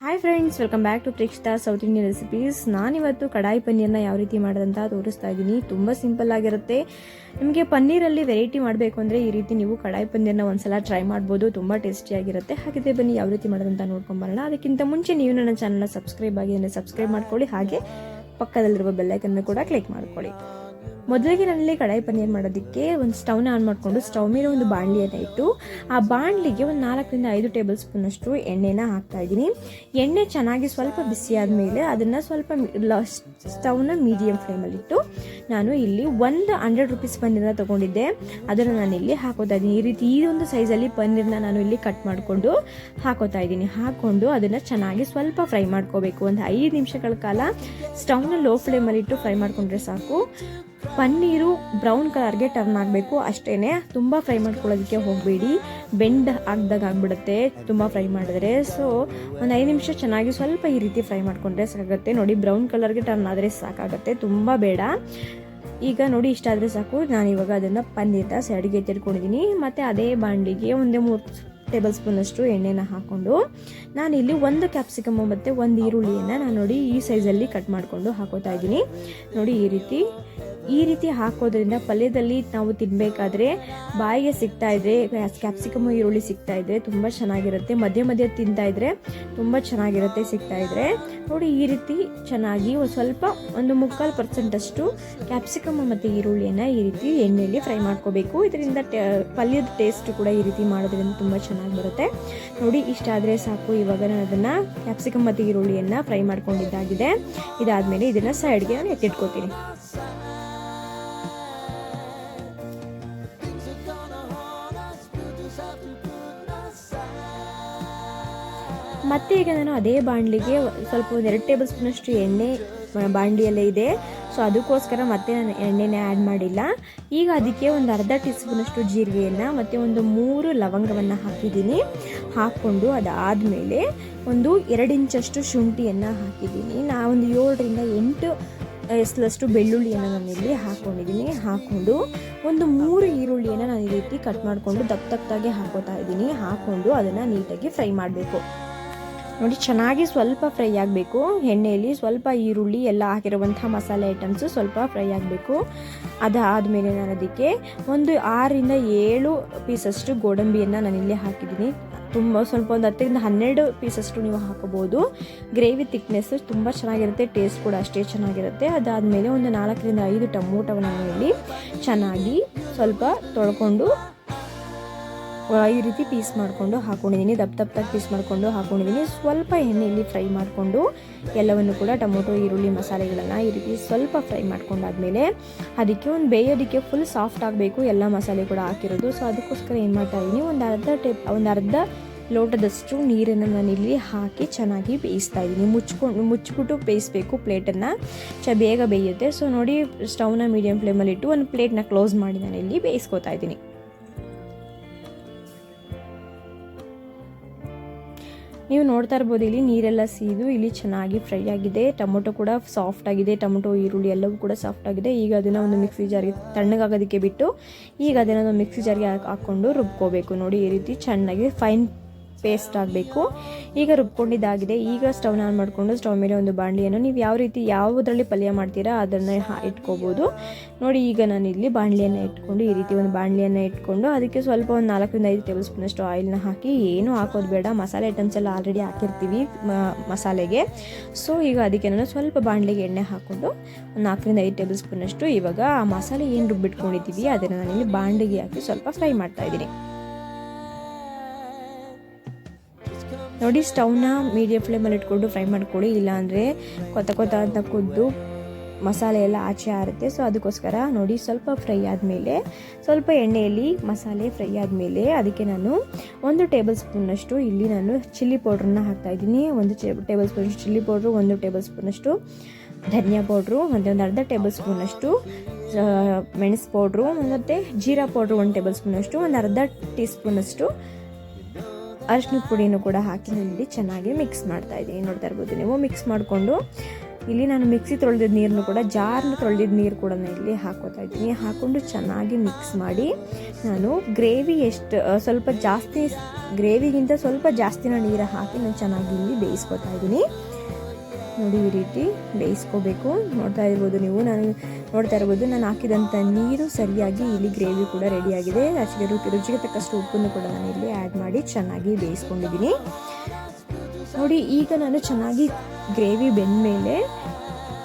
Hi friends, welcome back to Prekshita south Indian recipes. ನಾನಿವತ್ತು ಕಡಾಯಿ ಪನ್ನೀರ್ನ ಯಾವ ರೀತಿ ಮಾಡೋದಂತ ತೋರಿಸ್ತಾ ಇದ್ದೀನಿ. ತುಂಬ ಸಿಂಪಲ್ ಆಗಿರುತ್ತೆ. ನಿಮಗೆ ಪನ್ನೀರಲ್ಲಿ ವೆರೈಟಿ ಮಾಡಬೇಕು ಅಂದರೆ ಈ ರೀತಿ ನೀವು ಕಡಾಯಿ ಪನ್ನೀರ್ನ ಒಂದ್ಸಲ ಟ್ರೈ ಮಾಡ್ಬೋದು. ತುಂಬ ಟೇಸ್ಟಿಯಾಗಿರುತ್ತೆ. ಹಾಗಿದ್ರೆ ಬನ್ನಿ ಯಾವ ರೀತಿ ಮಾಡೋದಂತ ನೋಡ್ಕೊಂಬರೋಣ. ಅದಕ್ಕಿಂತ ಮುಂಚೆ ನೀವು ನನ್ನ ಚಾನಲ್ನ ಸಬ್ಸ್ಕ್ರೈಬ್ ಆಗಿ ಸಬ್ಸ್ಕ್ರೈಬ್ ಮಾಡ್ಕೊಳ್ಳಿ. ಹಾಗೆ ಪಕ್ಕದಲ್ಲಿರುವ ಬೆಲ್ಲೈಕನ್ನ ಕೂಡ ಕ್ಲಿಕ್ ಮಾಡ್ಕೊಳ್ಳಿ. ಮೊದಲಿಗೆ ನಾನಲ್ಲಿ ಕಡಾಯಿ ಪನ್ನೀರ್ ಮಾಡೋದಕ್ಕೆ ಒಂದು ಸ್ಟವ್ನ ಆನ್ ಮಾಡಿಕೊಂಡು ಸ್ಟವ್ ಮೇಲೆ ಒಂದು ಬಾಣಲಿಯನ್ನು ಇಟ್ಟು ಆ ಬಾಣಲಿಗೆ ಒಂದು 4 ರಿಂದ 5 ಟೇಬಲ್ ಸ್ಪೂನಷ್ಟು ಎಣ್ಣೆನ ಹಾಕ್ತಾ ಇದ್ದೀನಿ. ಎಣ್ಣೆ ಚೆನ್ನಾಗಿ ಸ್ವಲ್ಪ ಬಿಸಿ ಆದಮೇಲೆ ಅದನ್ನು ಸ್ವಲ್ಪ ಸ್ಟವ್ನ ಮೀಡಿಯಂ ಫ್ಲೇಮಲ್ಲಿಟ್ಟು ನಾನು ಇಲ್ಲಿ 100 ರೂಪೀಸ್ ಪನ್ನೀರ್ನ ತೊಗೊಂಡಿದ್ದೆ. ಅದನ್ನು ನಾನಿಲ್ಲಿ ಹಾಕೋತಾ ಇದ್ದೀನಿ. ಈ ರೀತಿ ಈ ಒಂದು ಸೈಜಲ್ಲಿ ಪನ್ನೀರ್ನ ನಾನು ಇಲ್ಲಿ ಕಟ್ ಮಾಡಿಕೊಂಡು ಹಾಕೋತಾ ಇದ್ದೀನಿ. ಹಾಕ್ಕೊಂಡು ಅದನ್ನು ಚೆನ್ನಾಗಿ ಸ್ವಲ್ಪ ಫ್ರೈ ಮಾಡ್ಕೋಬೇಕು. ಒಂದು 5 ನಿಮಿಷಗಳ ಕಾಲ ಸ್ಟವ್ನ ಲೋ ಫ್ಲೇಮಲ್ಲಿಟ್ಟು ಫ್ರೈ ಮಾಡಿಕೊಂಡ್ರೆ ಸಾಕು. ಪನ್ನೀರು ಬ್ರೌನ್ ಕಲರ್ಗೆ ಟರ್ನ್ ಆಗಬೇಕು ಅಷ್ಟೇನೆ. ತುಂಬ ಫ್ರೈ ಮಾಡ್ಕೊಳ್ಳೋದಕ್ಕೆ ಹೋಗಬೇಡಿ, ಬೆಂಡ್ ಆಗ್ದಾಗ ಆಗಿಬಿಡುತ್ತೆ ತುಂಬ ಫ್ರೈ ಮಾಡಿದ್ರೆ. ಸೊ ಒಂದು 5 ನಿಮಿಷ ಚೆನ್ನಾಗಿ ಸ್ವಲ್ಪ ಈ ರೀತಿ ಫ್ರೈ ಮಾಡಿಕೊಂಡ್ರೆ ಸಾಕಾಗುತ್ತೆ. ನೋಡಿ, ಬ್ರೌನ್ ಕಲರ್ಗೆ ಟರ್ನ್ ಆದರೆ ಸಾಕಾಗುತ್ತೆ, ತುಂಬ ಬೇಡ. ಈಗ ನೋಡಿ, ಇಷ್ಟ ಆದರೆ ಸಾಕು. ನಾನಿವಾಗ ಅದನ್ನು ಪನ್ನೀರ್ನ ಸೈಡ್ಗೆ ಎತ್ತಿಟ್ಕೊಂಡಿದ್ದೀನಿ. ಮತ್ತು ಅದೇ ಬಾಣಲಿಗೆ 3 ಟೇಬಲ್ ಸ್ಪೂನಷ್ಟು ಎಣ್ಣೆನ ಹಾಕ್ಕೊಂಡು ನಾನಿಲ್ಲಿ 1 ಕ್ಯಾಪ್ಸಿಕಮ್ ಮತ್ತು 1 ಈರುಳ್ಳಿಯನ್ನು ನಾನು ನೋಡಿ ಈ ಸೈಜಲ್ಲಿ ಕಟ್ ಮಾಡಿಕೊಂಡು ಹಾಕೋತಾ ಇದ್ದೀನಿ. ನೋಡಿ, ಈ ರೀತಿ ಹಾಕೋದ್ರಿಂದ ಪಲ್ಯದಲ್ಲಿ ನಾವು ತಿನ್ನಬೇಕಾದ್ರೆ ಬಾಯಿಗೆ ಸಿಗ್ತಾ ಇದ್ರೆ ಕ್ಯಾಪ್ಸಿಕಮ್ ಈರುಳ್ಳಿ ಸಿಗ್ತಾ ಇದ್ರೆ ತುಂಬ ಚೆನ್ನಾಗಿರುತ್ತೆ. ಮಧ್ಯೆ ತಿಂತಾ ಇದ್ರೆ ತುಂಬ ಚೆನ್ನಾಗಿರುತ್ತೆ ಸಿಗ್ತಾ ಇದ್ರೆ. ನೋಡಿ, ಈ ರೀತಿ ಚೆನ್ನಾಗಿ ಸ್ವಲ್ಪ 1.25% ಕ್ಯಾಪ್ಸಿಕಮ್ ಮತ್ತು ಈರುಳ್ಳಿಯನ್ನು ಈ ರೀತಿ ಎಣ್ಣೆಯಲ್ಲಿ ಫ್ರೈ ಮಾಡ್ಕೋಬೇಕು. ಇದರಿಂದ ಪಲ್ಯದ ಟೇಸ್ಟ್ ಕೂಡ ಈ ರೀತಿ ಮಾಡೋದ್ರಿಂದ ತುಂಬ ಚೆನ್ನಾಗಿ ಬರುತ್ತೆ. ನೋಡಿ, ಇಷ್ಟ ಆದರೆ ಸಾಕು. ಇವಾಗ ನಾನು ಅದನ್ನು ಕ್ಯಾಪ್ಸಿಕಮ್ ಮತ್ತು ಈರುಳ್ಳಿಯನ್ನು ಫ್ರೈ ಮಾಡ್ಕೊಂಡಿದ್ದಾಗಿದೆ. ಇದಾದಮೇಲೆ ಇದನ್ನು ಸೈಡ್ಗೆ ನಾನು ಎತ್ತಿಟ್ಕೋತೀನಿ. ಮತ್ತೆ ಈಗ ನಾನು ಅದೇ ಬಾಣಲಿಗೆ ಸ್ವಲ್ಪ 2 ಟೇಬಲ್ ಸ್ಪೂನಷ್ಟು ಎಣ್ಣೆ ಬಾಣಲಿಯಲ್ಲೇ ಇದೆ. ಸೊ ಅದಕ್ಕೋಸ್ಕರ ಮತ್ತೆ ನಾನು ಎಣ್ಣೆನೇ ಆ್ಯಡ್ ಮಾಡಿಲ್ಲ. ಈಗ ಅದಕ್ಕೆ ಒಂದು ಅರ್ಧ ಟೀ ಸ್ಪೂನಷ್ಟು ಜೀರಿಗೆಯನ್ನು ಮತ್ತು 3 ಲವಂಗವನ್ನು ಹಾಕಿದ್ದೀನಿ. ಹಾಕ್ಕೊಂಡು ಅದಾದಮೇಲೆ 2 ಇಂಚಷ್ಟು ಶುಂಠಿಯನ್ನು ಹಾಕಿದ್ದೀನಿ. ಒಂದು 7 ರಿಂದ 8 ಎಸ್ಲಷ್ಟು ಬೆಳ್ಳುಳ್ಳಿಯನ್ನು ನಾನಿಲ್ಲಿ ಹಾಕ್ಕೊಂಡಿದ್ದೀನಿ. ಹಾಕ್ಕೊಂಡು 3 ಈರುಳ್ಳಿಯನ್ನು ನಾನು ಈ ರೀತಿ ಕಟ್ ಮಾಡಿಕೊಂಡು ದಪ್ಪದಾಗಿ ಹಾಕೋತಾ ಇದ್ದೀನಿ. ಹಾಕ್ಕೊಂಡು ಅದನ್ನು ನೀಟಾಗಿ ಫ್ರೈ ಮಾಡಬೇಕು. ನೋಡಿ, ಚೆನ್ನಾಗಿ ಸ್ವಲ್ಪ ಫ್ರೈ ಆಗಬೇಕು ಎಣ್ಣೆಯಲ್ಲಿ. ಸ್ವಲ್ಪ ಈರುಳ್ಳಿ ಎಲ್ಲ ಹಾಕಿರುವಂಥ ಮಸಾಲೆ ಐಟಮ್ಸು ಸ್ವಲ್ಪ ಫ್ರೈ ಆಗಬೇಕು. ಅದಾದಮೇಲೆ ನಾನು ಅದಕ್ಕೆ 6 ರಿಂದ 7 ಪೀಸಷ್ಟು ಗೋಡಂಬಿಯನ್ನು ನಾನಿಲ್ಲಿ ಹಾಕಿದ್ದೀನಿ. ಸ್ವಲ್ಪ 10 ರಿಂದ 12 ಪೀಸಷ್ಟು ನೀವು ಹಾಕೋಬೋದು. ಗ್ರೇವಿ ಥಿಕ್ನೆಸ್ಸು ತುಂಬ ಚೆನ್ನಾಗಿರುತ್ತೆ, ಟೇಸ್ಟ್ ಕೂಡ ಅಷ್ಟೇ ಚೆನ್ನಾಗಿರುತ್ತೆ. ಅದಾದಮೇಲೆ 4 ರಿಂದ 5 ಟೊಮೊಟೊವನ್ನು ಇಲ್ಲಿ ಚೆನ್ನಾಗಿ ಸ್ವಲ್ಪ ತೊಳ್ಕೊಂಡು ಈ ರೀತಿ ಪೀಸ್ ಮಾಡಿಕೊಂಡು ಹಾಕೊಂಡಿದ್ದೀನಿ. ದಪ್ಪದಾಗಿ ಪೀಸ್ ಮಾಡಿಕೊಂಡು ಹಾಕೊಂಡಿದ್ದೀನಿ. ಸ್ವಲ್ಪ ಎಣ್ಣೆಯಲ್ಲಿ ಫ್ರೈ ಮಾಡಿಕೊಂಡು ಎಲ್ಲವನ್ನು ಕೂಡ ಟೊಮೊಟೊ ಈರುಳ್ಳಿ ಮಸಾಲೆಗಳನ್ನು ಈ ರೀತಿ ಸ್ವಲ್ಪ ಫ್ರೈ ಮಾಡ್ಕೊಂಡಾದ್ಮೇಲೆ ಅದಕ್ಕೆ ಬೇಯೋದಕ್ಕೆ ಫುಲ್ ಸಾಫ್ಟ್ ಆಗಬೇಕು ಎಲ್ಲ ಮಸಾಲೆ ಕೂಡ ಹಾಕಿರೋದು. ಸೊ ಅದಕ್ಕೋಸ್ಕರ ಏನು ಮಾಡ್ತಾ ಇದ್ದೀನಿ, ಒಂದು ಅರ್ಧ ಲೋಟದಷ್ಟು ನೀರನ್ನು ನಾನಿಲ್ಲಿ ಹಾಕಿ ಚೆನ್ನಾಗಿ ಬೇಯಿಸ್ತಾ ಇದ್ದೀನಿ. ಮುಚ್ಚಿಬಿಟ್ಟು ಬೇಯಿಸಬೇಕು ಪ್ಲೇಟನ್ನು, ಬೇಗ ಬೇಯುತ್ತೆ. ಸೊ ನೋಡಿ, ಸ್ಟವ್ನ ಮೀಡಿಯಂ ಫ್ಲೇಮಲ್ಲಿಟ್ಟು ಒಂದು ಪ್ಲೇಟ್ನ ಕ್ಲೋಸ್ ಮಾಡಿ ನಾನಿಲ್ಲಿ ಬೇಯಿಸ್ಕೊತಾ ಇದ್ದೀನಿ. ನೀವು ನೋಡ್ತಾ ಇರ್ಬೋದು, ಇಲ್ಲಿ ನೀರೆಲ್ಲ ಸೀದು ಇಲ್ಲಿ ಚೆನ್ನಾಗಿ ಫ್ರೈ ಆಗಿದೆ. ಟೊಮೊಟೊ ಕೂಡ ಸಾಫ್ಟ್ ಆಗಿದೆ, ಟೊಮೊಟೊ ಈರುಳ್ಳಿ ಎಲ್ಲವೂ ಕೂಡ ಸಾಫ್ಟ್ ಆಗಿದೆ. ಈಗ ಅದನ್ನು ಒಂದು ಮಿಕ್ಸಿ ಜಾರ್ಗೆ ತಣ್ಣಗಾಗೋದಕ್ಕೆ ಬಿಟ್ಟು ಈಗ ಅದನ್ನು ಒಂದು ಮಿಕ್ಸಿ ಜಾರ್ಗೆ ಹಾಕ್ಕೊಂಡು ರುಬ್ಕೋಬೇಕು. ನೋಡಿ, ಈ ರೀತಿ ಚೆನ್ನಾಗಿ ಫೈನ್ ಪೇಸ್ಟ್ ಆಗಬೇಕು. ಈಗ ರುಬ್ಕೊಂಡಿದ್ದಾಗಿದೆ. ಈಗ ಸ್ಟವ್ನ ಆನ್ ಮಾಡಿಕೊಂಡು ಸ್ಟವ್ ಮೇಲೆ ಒಂದು ಬಾಣಲಿಯನ್ನು, ನೀವು ಯಾವುದರಲ್ಲಿ ಪಲ್ಯ ಮಾಡ್ತೀರಾ ಅದನ್ನು ಇಟ್ಕೋಬೋದು. ನೋಡಿ, ಈಗ ನಾನು ಇಲ್ಲಿ ಬಾಣಲಿಯನ್ನು ಇಟ್ಕೊಂಡು ಈ ರೀತಿ ಒಂದು ಬಾಣಲಿಯನ್ನು ಇಟ್ಕೊಂಡು ಅದಕ್ಕೆ ಸ್ವಲ್ಪ 4 ರಿಂದ 5 ಟೇಬಲ್ ಸ್ಪೂನಷ್ಟು ಆಯಿಲ್ನ ಹಾಕಿ, ಏನೂ ಹಾಕೋದು ಬೇಡ, ಮಸಾಲೆ ಐಟಮ್ಸ್ ಎಲ್ಲ ಆಲ್ರೆಡಿ ಹಾಕಿರ್ತೀವಿ ಮಸಾಲೆಗೆ. ಸೊ ಈಗ ಅದಕ್ಕೆ ನಾನು ಸ್ವಲ್ಪ ಬಾಣಲಿಗೆ ಎಣ್ಣೆ ಹಾಕ್ಕೊಂಡು 4 ರಿಂದ 5 ಟೇಬಲ್ ಸ್ಪೂನಷ್ಟು ಇವಾಗ ಆ ಮಸಾಲೆ ಏನು ರುಬ್ಬಿಟ್ಕೊಂಡಿದ್ದೀವಿ ಅದನ್ನು ನಾನಿಲ್ಲಿ ಬಾಣಲಿಗೆ ಹಾಕಿ ಸ್ವಲ್ಪ ಫ್ರೈ ಮಾಡ್ತಾ ಇದ್ದೀನಿ. ನೋಡಿ, ಸ್ಟವ್ನ ಮೀಡಿಯಂ ಫ್ಲೇಮಲ್ಲಿ ಇಟ್ಕೊಂಡು ಫ್ರೈ ಮಾಡ್ಕೊಳ್ಳಿ, ಇಲ್ಲಾಂದರೆ ಕೊತ್ತ ಅಂತ ಕುದ್ದು ಮಸಾಲೆ ಎಲ್ಲ ಆಚೆ ಆರುತ್ತೆ. ಸೊ ಅದಕ್ಕೋಸ್ಕರ ನೋಡಿ, ಸ್ವಲ್ಪ ಫ್ರೈ ಆದಮೇಲೆ ಸ್ವಲ್ಪ ಎಣ್ಣೆಯಲ್ಲಿ ಮಸಾಲೆ ಫ್ರೈ ಆದಮೇಲೆ ಅದಕ್ಕೆ ನಾನು 1 ಟೇಬಲ್ ಸ್ಪೂನಷ್ಟು ಇಲ್ಲಿ ನಾನು ಚಿಲ್ಲಿ ಪೌಡ್ರನ್ನ ಹಾಕ್ತಾಯಿದ್ದೀನಿ. 1 ಟೇಬಲ್ ಸ್ಪೂನಷ್ಟು ಚಿಲ್ಲಿ ಪೌಡ್ರು, 1 ಟೇಬಲ್ ಸ್ಪೂನಷ್ಟು ಧನಿಯಾ ಪೌಡ್ರು, ಒಂದು ಅರ್ಧ ಟೇಬಲ್ ಸ್ಪೂನಷ್ಟು ಮೆಣಸು ಪೌಡ್ರು, ಮತ್ತು ಜೀರಾ ಪೌಡ್ರು 1 ಟೇಬಲ್ ಸ್ಪೂನಷ್ಟು, ಒಂದು ಅರ್ಧ ಟೀ ಸ್ಪೂನಷ್ಟು ಅರಿಶಿನದ ಪುಡಿನೂ ಕೂಡ ಹಾಕಿ ಇಲ್ಲಿ ಚೆನ್ನಾಗಿ ಮಿಕ್ಸ್ ಮಾಡ್ತಾ ಇದ್ದೀನಿ. ನೋಡ್ತಾ ಇರ್ಬೋದು ನೀವು. ಮಿಕ್ಸ್ ಮಾಡಿಕೊಂಡು ಇಲ್ಲಿ ನಾನು ಮಿಕ್ಸಿ ತೊಳೆದಿದ್ದ ನೀರನ್ನು ಕೂಡ ಜಾರ್ನ ತೊಳೆದಿದ್ದ ನೀರು ಕೂಡ ನಾನು ಇಲ್ಲಿ ಹಾಕೋತಾ ಇದ್ದೀನಿ. ಹಾಕ್ಕೊಂಡು ಚೆನ್ನಾಗಿ ಮಿಕ್ಸ್ ಮಾಡಿ ನಾನು ಗ್ರೇವಿ ಸ್ವಲ್ಪ ಜಾಸ್ತಿ, ಗ್ರೇವಿಗಿಂತ ಸ್ವಲ್ಪ ಜಾಸ್ತಿನ ನೀರು ಹಾಕಿ ನಾನು ಚೆನ್ನಾಗಿ ಇಲ್ಲಿ ಬೇಯಿಸ್ಕೊತಾ ಇದ್ದೀನಿ. ನೋಡಿ ಈ ರೀತಿ ಬೇಯಿಸ್ಕೋಬೇಕು. ನೋಡ್ತಾ ಇರ್ಬೋದು ನೀವು, ನಾನು ಹಾಕಿದಂಥ ನೀರು ಸರಿಯಾಗಿ ಇಲ್ಲಿ ಗ್ರೇವಿ ಕೂಡ ರೆಡಿಯಾಗಿದೆ. ರುಚಿಗೆ ತಕ್ಕಷ್ಟು ಉಪ್ಪನ್ನು ಕೂಡ ನಾನು ಇಲ್ಲಿ ಆ್ಯಡ್ ಮಾಡಿ ಚೆನ್ನಾಗಿ ಬೇಯಿಸ್ಕೊಂಡಿದ್ದೀನಿ. ನೋಡಿ ಈಗ ನಾನು ಚೆನ್ನಾಗಿ ಗ್ರೇವಿ ಬೆಂದಮೇಲೆ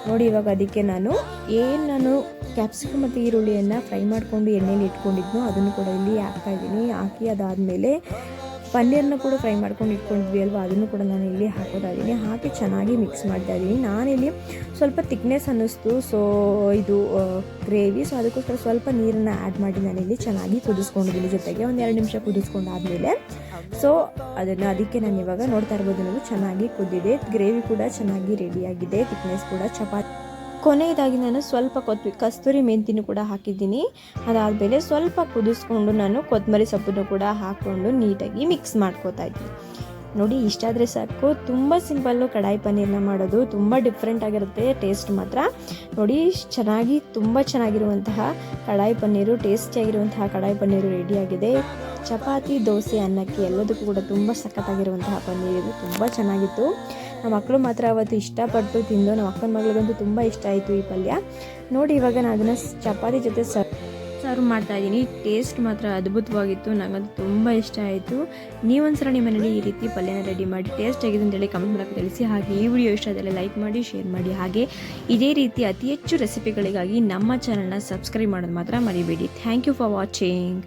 ನೋಡಿ ಇವಾಗ ಅದಕ್ಕೆ ನಾನು ಕ್ಯಾಪ್ಸಿಕಮ್ ಮತ್ತು ಈರುಳ್ಳಿಯನ್ನು ಫ್ರೈ ಮಾಡಿಕೊಂಡು ಎಣ್ಣೆಯಲ್ಲಿ ಇಟ್ಕೊಂಡಿದ್ನೋ ಅದನ್ನು ಕೂಡ ಇಲ್ಲಿ ಹಾಕ್ತಾಯಿದ್ದೀನಿ. ಹಾಕಿ ಅದಾದಮೇಲೆ ಪನ್ನೀರನ್ನ ಕೂಡ ಫ್ರೈ ಮಾಡ್ಕೊಂಡು ಇಟ್ಕೊಂಡಿದ್ವಿ ಅಲ್ವಾ, ಅದನ್ನು ಕೂಡ ನಾನು ಇಲ್ಲಿ ಹಾಕೋತಾ ಇದ್ದೀನಿ. ಹಾಕಿ ಚೆನ್ನಾಗಿ ಮಿಕ್ಸ್ ಮಾಡ್ತಾ ಇದ್ದೀನಿ. ನಾನಿಲ್ಲಿ ಸ್ವಲ್ಪ ತಿಕ್ನೆಸ್ ಅನ್ನಿಸ್ತು ಇದು ಗ್ರೇವಿ, ಅದಕ್ಕೋಸ್ಕರ ಸ್ವಲ್ಪ ನೀರನ್ನು ಆ್ಯಡ್ ಮಾಡಿ ನಾನಿಲ್ಲಿ ಚೆನ್ನಾಗಿ ಕುದಿಸ್ಕೊಂಡಿದ್ದೀನಿ. ಜೊತೆಗೆ ಒಂದು 2 ನಿಮಿಷ ಕುದಿಸ್ಕೊಂಡಾದಮೇಲೆ ಅದಕ್ಕೆ ನಾನು ಇವಾಗ ನೋಡ್ತಾ ಇರ್ಬೋದು ನೀವು, ಚೆನ್ನಾಗಿ ಕುದ್ದಿದೆ. ಗ್ರೇವಿ ಕೂಡ ಚೆನ್ನಾಗಿ ರೆಡಿಯಾಗಿದೆ, ತಿಕ್ನೆಸ್ ಕೂಡ ಚಪಾತಿ. ಕೊನೆಯದಾಗಿ ನಾನು ಸ್ವಲ್ಪ ಕಸ್ತೂರಿ ಮೆಂತಿನೂ ಕೂಡ ಹಾಕಿದ್ದೀನಿ. ಅದಾದಮೇಲೆ ಸ್ವಲ್ಪ ಕುದಿಸ್ಕೊಂಡು ನಾನು ಕೊತ್ತಂಬರಿ ಸೊಪ್ಪನ್ನು ಕೂಡ ಹಾಕ್ಕೊಂಡು ನೀಟಾಗಿ ಮಿಕ್ಸ್ ಮಾಡ್ಕೋತಾ ಇದ್ದೀನಿ. ನೋಡಿ ಇಷ್ಟಾದರೆ ಸಾಕು. ತುಂಬ ಸಿಂಪಲ್ಲು ಕಡಾಯಿ ಪನ್ನೀರನ್ನ ಮಾಡೋದು, ತುಂಬ ಡಿಫ್ರೆಂಟ್ ಆಗಿರುತ್ತೆ ಟೇಸ್ಟ್ ಮಾತ್ರ. ನೋಡಿ ತುಂಬ ಚೆನ್ನಾಗಿರುವಂತಹ ಕಡಾಯಿ ಪನ್ನೀರು, ಟೇಸ್ಟಿಯಾಗಿರುವಂತಹ ಕಡಾಯಿ ಪನ್ನೀರು ರೆಡಿಯಾಗಿದೆ. ಚಪಾತಿ, ದೋಸೆ, ಅನ್ನಕ್ಕೆ ಎಲ್ಲದಕ್ಕೂ ಕೂಡ ತುಂಬ ಸಖತ್ತಾಗಿರುವಂತಹ ಪನ್ನೀರ್ ಇದು. ತುಂಬ ಚೆನ್ನಾಗಿತ್ತು. ನಮ್ಮ ಮಕ್ಕಳು ಮಾತ್ರ ಅವತ್ತು ಇಷ್ಟಪಟ್ಟು ತಿಂದು, ನಮ್ಮ ಅಕ್ಕನ ಮಗಳಿಗಂತೂ ತುಂಬ ಇಷ್ಟ ಆಯಿತು ಈ ಪಲ್ಯ. ನೋಡಿ ಇವಾಗ ನಾನು ಅದನ್ನು ಚಪಾತಿ ಜೊತೆ ಸರ್ವ್ ಮಾಡ್ತಾ ಇದ್ದೀನಿ. ಟೇಸ್ಟ್ ಮಾತ್ರ ಅದ್ಭುತವಾಗಿತ್ತು, ನನಗಂತೂ ತುಂಬ ಇಷ್ಟ ಆಯಿತು. ನೀವೊಂದ್ಸಲ ನಿಮ್ಮ ಮನೇಲಿ ಈ ರೀತಿ ಪಲ್ಯನ ರೆಡಿ ಮಾಡಿ ಟೇಸ್ಟ್ ಆಗಿದೆ ಅಂತೇಳಿ ಕಮೆಂಟ್ ಮೂಲಕ ತಿಳಿಸಿ. ಹಾಗೆ ಈ ವಿಡಿಯೋ ಇಷ್ಟ ಆದಲ್ಲಿ ಲೈಕ್ ಮಾಡಿ, ಶೇರ್ ಮಾಡಿ. ಹಾಗೆ ಇದೇ ರೀತಿ ಅತಿ ಹೆಚ್ಚು ರೆಸಿಪಿಗಳಿಗಾಗಿ ನಮ್ಮ ಚಾನಲ್ನ ಸಬ್ಸ್ಕ್ರೈಬ್ ಮಾಡೋದು ಮಾತ್ರ ಮರಿಬೇಡಿ. Thank you for watching.